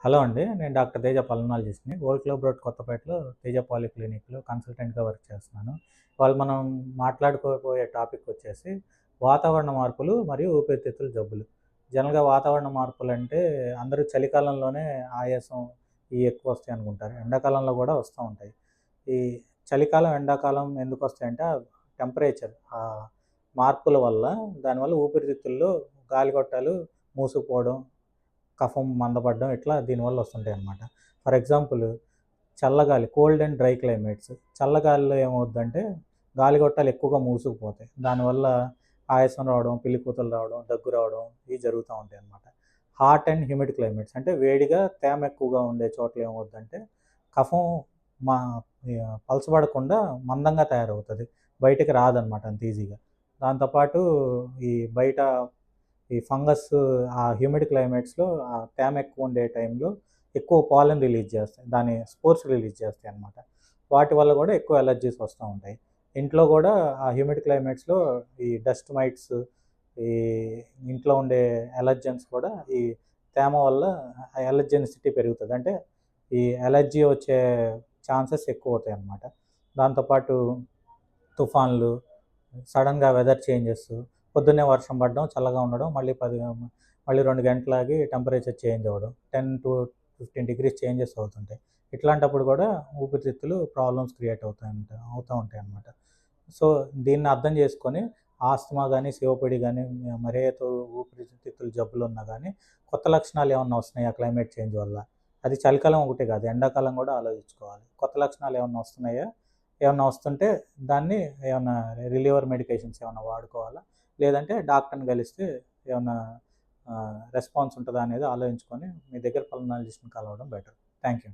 Hello అండి. నేను doctor Teja పల్మనాలజిస్ట్‌ని. ఓల్డ్ క్లబ్ రోడ్ కొత్తపేటలో తేజ పాలిక్లినిక్‌లో కన్సల్టెంట్‌గా వర్క్ చేస్తున్నాను. ఇవాళ మనం మాట్లాడుకోబోయే టాపిక్ వచ్చేసి వాతావరణ మార్పులు మరియు ఊపిరితిత్తుల జబ్బులు. జనరల్‌గా వాతావరణ మార్పులంటే అందరూ చలికాలంలోనే ఆయాసం ఇయి ఎక్కువొస్తాయి అనుకుంటారు. ఎండాకాలంలో గూడా వస్తా ఉంటాయి. ఈ చలికాలం, ఎండాకాలం ఎందుకొస్తాయంటే టెంపరేచర్ మార్పుల వల్ల దానివల్ల ఊపిరితిత్తుల్లో గాలిగొట్టాలు మూసుకుపోవడం, కఫం మందపడడం ఇట్లా దీనివల్ల వస్తుంటాయన్నమాట. ఫర్ ఎగ్జాంపుల్ చల్లగాలి కోల్డ్ అండ్ డ్రై క్లైమేట్స్. చల్లగాలిలో ఏమవుద్దంటే గాలిగొట్టాలు ఎక్కువగా మూసుకుపోతాయి. దానివల్ల ఆయాసం రావడం, పిల్లికూతలు రావడం, దగ్గు రావడం ఇవి జరుగుతూ ఉంటాయన్నమాట. హాట్ అండ్ హ్యూమిడ్ క్లైమేట్స్ అంటే వేడిగా తేమ ఎక్కువగా ఉండే చోట్ల ఏమవుద్దంటే కఫం మా పలచబడకుండా మందంగా తయారవుతది. బయటికి రాదనమాట అంత ఈజీగా. దాంతోపాటు ఈ బయట ఈ ఫంగస్ ఆ హ్యూమిడ్ క్లైమేట్స్‌లో తేమ ఎక్కువ ఉండే టైంలో ఎక్కువ పాలెన్ రిలీజ్ చేస్తాయి. దాని స్పోర్స్ రిలీజ్ చేస్తాయన్నమాట. వాటి వల్ల కూడా ఎక్కువ అలర్జీస్ వస్తూ ఉంటాయి. ఇంట్లో కూడా ఆ హ్యూమిడ్ క్లైమేట్స్‌లో ఈ డస్ట్ మైట్స్, ఈ ఇంట్లో ఉండే అలర్జెన్స్ కూడా ఈ తేమ వల్ల అలర్జెనిసిటీ పెరుగుతది. అంటే ఈ అలర్జీ వచ్చే ఛాన్సెస్ ఎక్కువవుతాయన్నమాట. దాంతోపాటు తుఫాన్లు, సడెన్‌గా వెదర్ చేంజెస్, పొద్దున్నే వర్షం పడడం, చల్లగా ఉండడం, మళ్ళీ 2 గంటలాగి టెంపరేచర్ చేంజ్ అవ్వడం. 10-15 డిగ్రీస్ చేంజెస్ అవుతుంటాయి. ఇట్లాంటప్పుడు కూడా ఊపిరితిత్తులు ప్రాబ్లమ్స్ క్రియేట్ అవుతా ఉంటాయన్నమాట. సో, దీన్ని అర్థం చేసుకొని ఆస్తమా గానీ, సిఓపిడి గానీ, మరే ఊపిరితిత్తుల జబ్బులున్నా గానీ కొత్త లక్షణాలు ఏమన్నా వస్తున్నాయా క్లైమేట్ చేంజ్ వల్ల? అది చలికాలం ఒకటే కాదు, ఎండాకాలం కూడా ఆలోచించుకోవాలి. కొత్త లక్షణాలు ఏమన్నా వస్తున్నాయా? ఏమన్నా వస్తుంటే దాన్ని ఏమన్నా రిలీవర్ మెడికేషన్స్ ఏమన్నా వాడుకోవాలా? లేదంటే డాక్టర్‌ని కలిస్తే ఏమన్నా రెస్పాన్స్ ఉంటదా అనేది ఆలోచించుకొని మీ దగ్గర పల్మనాలజిస్ట్‌ని కలవడం బెటర్. Thank you.